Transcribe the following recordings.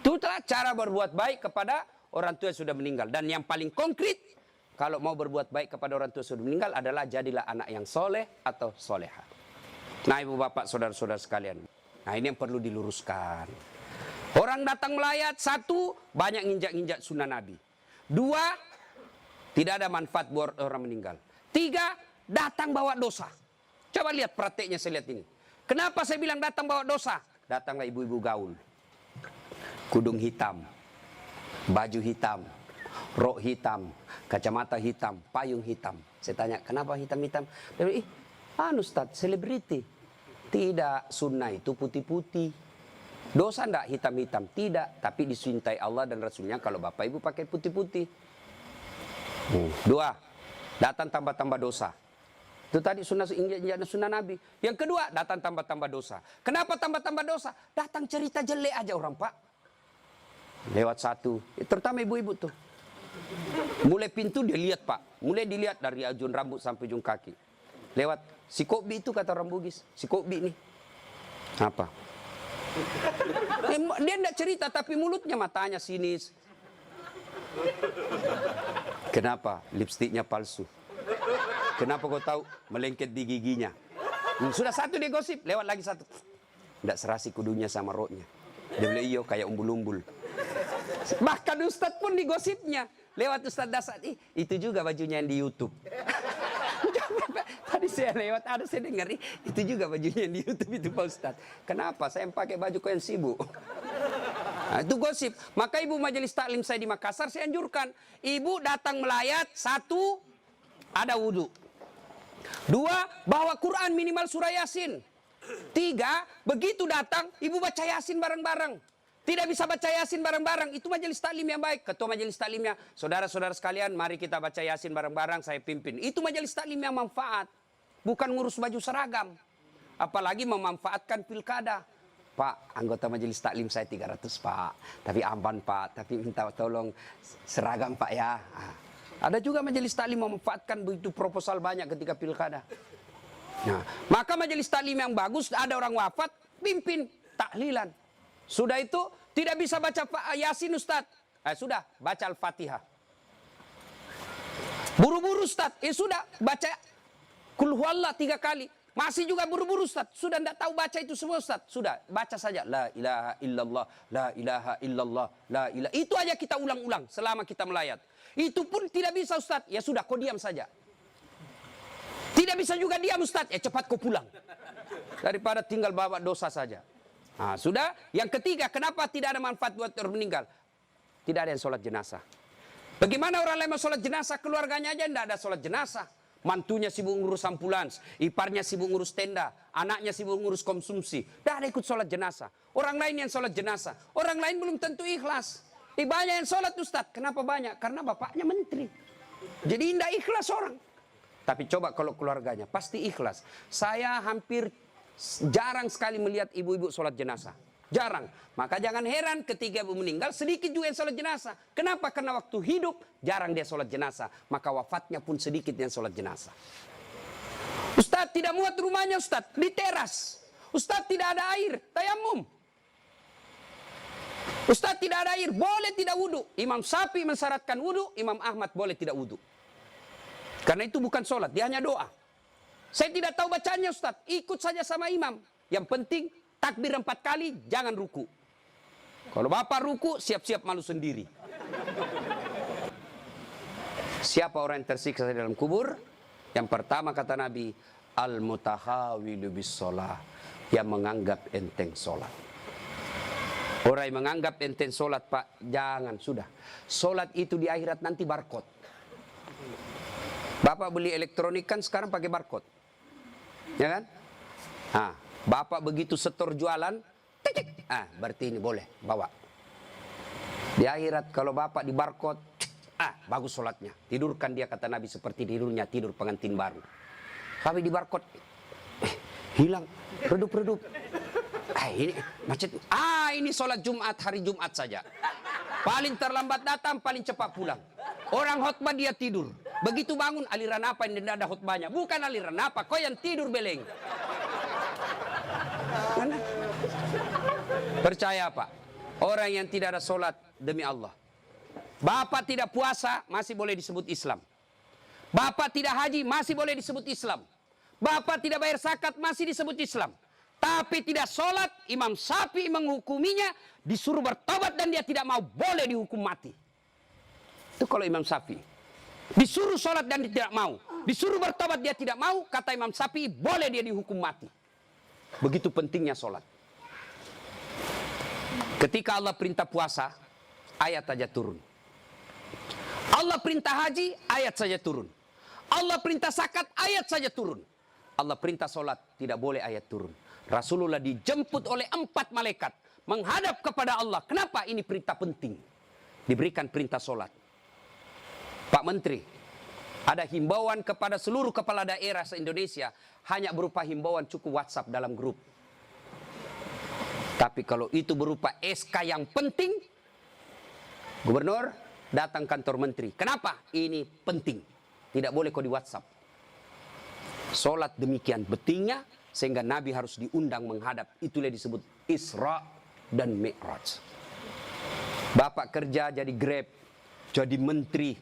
Itulah cara berbuat baik kepada orang tua yang sudah meninggal. Dan yang paling konkret, kalau mau berbuat baik kepada orang tua yang sudah meninggal adalah jadilah anak yang soleh atau soleha. Nah ibu bapak saudara-saudara sekalian, nah ini yang perlu diluruskan. Orang datang melayat, satu, banyak nginjak-nginjak sunnah Nabi. Dua, tidak ada manfaat buat orang meninggal. Tiga, datang bawa dosa. Coba lihat prakteknya, saya lihat ini. Kenapa saya bilang datang bawa dosa? Datanglah ibu-ibu gaul. Kudung hitam, baju hitam, rok hitam, kacamata hitam, payung hitam. Saya tanya, kenapa hitam-hitam? Dia bilang, Ustaz, selebriti. Tidak, sunnah itu putih-putih. Dosa enggak hitam-hitam? Tidak, tapi dicintai Allah dan Rasulnya kalau bapak ibu pakai putih-putih. Dua, datang tambah-tambah dosa. Itu tadi sunnah Nabi. Yang kedua, datang tambah-tambah dosa. Kenapa tambah-tambah dosa? Datang cerita jelek aja orang, Pak. Lewat satu, terutama ibu-ibu tuh. Mulai pintu dia lihat, Pak. Mulai dilihat dari ujung rambut sampai ujung kaki. Lewat, si Kobi itu kata orang Bugis. Si Kobi nih. Apa? Dia enggak cerita, tapi mulutnya, matanya sinis. Kenapa? Lipstiknya palsu. Kenapa kau tahu? Melengket di giginya. Sudah satu dia gosip, lewat lagi satu. Enggak serasi kudunya sama roknya. Dia bilang, iyo kayak umbul-umbul. Bahkan Ustadz pun digosipnya. Lewat Ustadz Dasar, itu juga bajunya yang di YouTube. Tadi saya lewat, ada saya dengar, itu juga bajunya yang di YouTube itu Pak Ustadz. Kenapa? Saya pakai baju kau yang sibuk. Nah, itu gosip. Maka ibu majelis taklim saya di Makassar, saya anjurkan. Ibu datang melayat, satu, ada wudhu. Dua, bawa Quran minimal surah Yasin. Tiga, begitu datang, ibu baca Yasin bareng-bareng. Tidak bisa baca Yasin bareng-bareng, itu majelis taklim yang baik. Ketua majelis taklimnya, saudara-saudara sekalian, mari kita baca Yasin bareng-bareng, saya pimpin. Itu majelis taklim yang manfaat. Bukan ngurus baju seragam. Apalagi memanfaatkan pilkada. Pak, anggota majelis taklim saya 300, Pak. Tapi aman, Pak. Tapi minta tolong seragam, Pak, ya. Ada juga majelis taklim memanfaatkan begitu proposal banyak ketika pilkada. Nah, maka majelis taklim yang bagus, ada orang wafat, pimpin tahlilan. Sudah itu, tidak bisa baca Yasin, Ustaz. Sudah, baca Al-Fatihah. Buru-buru, Ustaz. Sudah, baca Qul huwallah 3 kali. Masih juga buru-buru, Ustaz. Sudah tidak tahu baca itu semua, Ustaz. Sudah, baca saja. La ilaha illallah, la ilaha illallah, la ilaha. Itu aja kita ulang-ulang selama kita melayat. Itu pun tidak bisa, Ustaz. Ya sudah, kau diam saja. Tidak bisa juga diam, Ustaz. Ya cepat kau pulang. Daripada tinggal bawa dosa saja. Nah, sudah. Yang ketiga, kenapa tidak ada manfaat buat orang meninggal? Tidak ada yang sholat jenazah. Bagaimana orang lain mau sholat jenazah? Keluarganya aja tidak ada sholat jenazah. Mantunya sibuk ngurus ambulans, iparnya sibuk ngurus tenda, anaknya sibuk ngurus konsumsi. Tidak ada ikut sholat jenazah. Orang lain yang sholat jenazah. Orang lain belum tentu ikhlas. Banyak yang sholat, Ustaz. Kenapa banyak? Karena bapaknya menteri. Jadi tidak ikhlas orang. Tapi coba kalau keluarganya, pasti ikhlas. Saya hampir jarang sekali melihat ibu-ibu sholat jenazah. Jarang. Maka jangan heran ketika ibu meninggal, sedikit juga yang sholat jenazah. Kenapa? Karena waktu hidup, jarang dia sholat jenazah. Maka wafatnya pun sedikit yang sholat jenazah. Ustaz tidak muat rumahnya, Ustaz. Di teras. Ustaz tidak ada air. Tayamum. Ustaz tidak ada air. Boleh tidak wudhu. Imam Syafi'i mensyaratkan wudhu. Imam Ahmad boleh tidak wudhu. Karena itu bukan sholat. Dia hanya doa. Saya tidak tahu bacanya, Ustaz. Ikut saja sama imam. Yang penting takbir 4 kali, jangan ruku. Kalau bapak ruku, siap-siap malu sendiri. Siapa orang yang tersiksa dalam kubur? Yang pertama kata Nabi, al-mutahawilu bis sholah, yang menganggap enteng sholat. Orang yang menganggap enteng sholat, Pak, jangan, sudah. Sholat itu di akhirat nanti barcode. Bapak beli elektronik kan sekarang pakai barcode. Ya kan? Nah, bapak begitu setor jualan, titik. Berarti ini boleh bawa. Di akhirat kalau bapak di barcode, bagus sholatnya. Tidurkan dia kata Nabi seperti tidurnya tidur pengantin baru. Tapi di barcode, hilang, redup-redup. Ini macet. Ini sholat Jumat, hari Jumat saja. Paling terlambat datang, paling cepat pulang. Orang khutbah dia tidur. Begitu bangun, aliran apa yang tidak ada khutbahnya? Bukan aliran apa, kau yang tidur beleng. Mana? Percaya Pak? Orang yang tidak ada solat demi Allah. Bapak tidak puasa masih boleh disebut Islam. Bapak tidak haji masih boleh disebut Islam. Bapak tidak bayar zakat masih disebut Islam. Tapi tidak solat, Imam Syafi'i menghukuminya, disuruh bertobat dan dia tidak mau, boleh dihukum mati. Itu kalau Imam Syafi'i. Disuruh solat dan dia tidak mau. Disuruh bertobat dia tidak mau, kata Imam Syafi'i, boleh dia dihukum mati. Begitu pentingnya solat. Ketika Allah perintah puasa, ayat saja turun. Allah perintah haji, ayat saja turun. Allah perintah zakat, ayat saja turun. Allah perintah solat, tidak boleh ayat turun. Rasulullah dijemput oleh 4 malaikat menghadap kepada Allah. Kenapa? Ini perintah penting. Diberikan perintah solat. Pak Menteri, ada himbauan kepada seluruh kepala daerah se-Indonesia, hanya berupa himbauan cukup WhatsApp dalam grup. Tapi kalau itu berupa SK yang penting, Gubernur datang kantor Menteri. Kenapa? Ini penting. Tidak boleh kau di WhatsApp. Solat demikian pentingnya, sehingga Nabi harus diundang menghadap. Itulah disebut Isra dan Mi'raj. Bapak kerja jadi Grab, jadi menteri.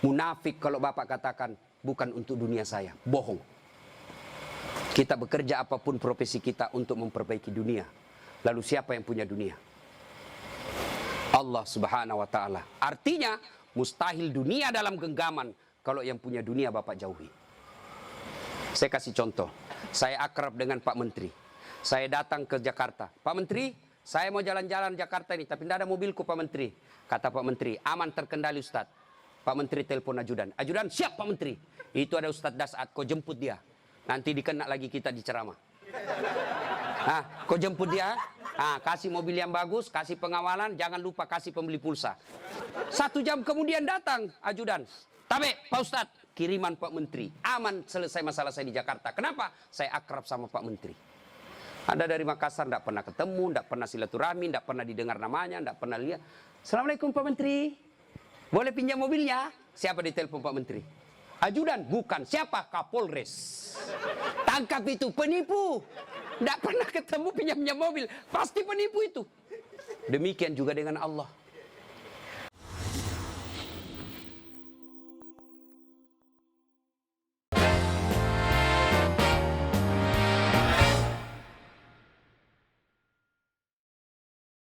Munafik kalau Bapak katakan, bukan untuk dunia saya. Bohong. Kita bekerja apapun profesi kita untuk memperbaiki dunia. Lalu siapa yang punya dunia? Allah Subhanahu wa ta'ala. Artinya, mustahil dunia dalam genggaman kalau yang punya dunia Bapak jauhi. Saya kasih contoh. Saya akrab dengan Pak Menteri. Saya datang ke Jakarta. Pak Menteri, saya mau jalan-jalan Jakarta ini, tapi tidak ada mobilku Pak Menteri. Kata Pak Menteri, aman terkendali Ustadz. Pak Menteri telepon ajudan. Ajudan, siap Pak Menteri. Itu ada Ustadz Dasat, kau jemput dia. Nanti dikena lagi kita di ceramah. Kau jemput dia. Kasih mobil yang bagus, kasih pengawalan, jangan lupa kasih pembeli pulsa. 1 jam kemudian datang ajudan. Tabe, Pak Ustadz, kiriman Pak Menteri. Aman, selesai masalah saya di Jakarta. Kenapa? Saya akrab sama Pak Menteri. Anda dari Makassar, tidak pernah ketemu, tidak pernah silaturahmi, tidak pernah didengar namanya, tidak pernah lihat. Assalamualaikum Pak Menteri. Boleh pinjam mobilnya? Siapa ditelepon Pak Menteri? Ajudan, bukan. Siapa? Kapolres. Tangkap itu, penipu. Tidak pernah ketemu pinjam mobil. Pasti penipu itu. Demikian juga dengan Allah.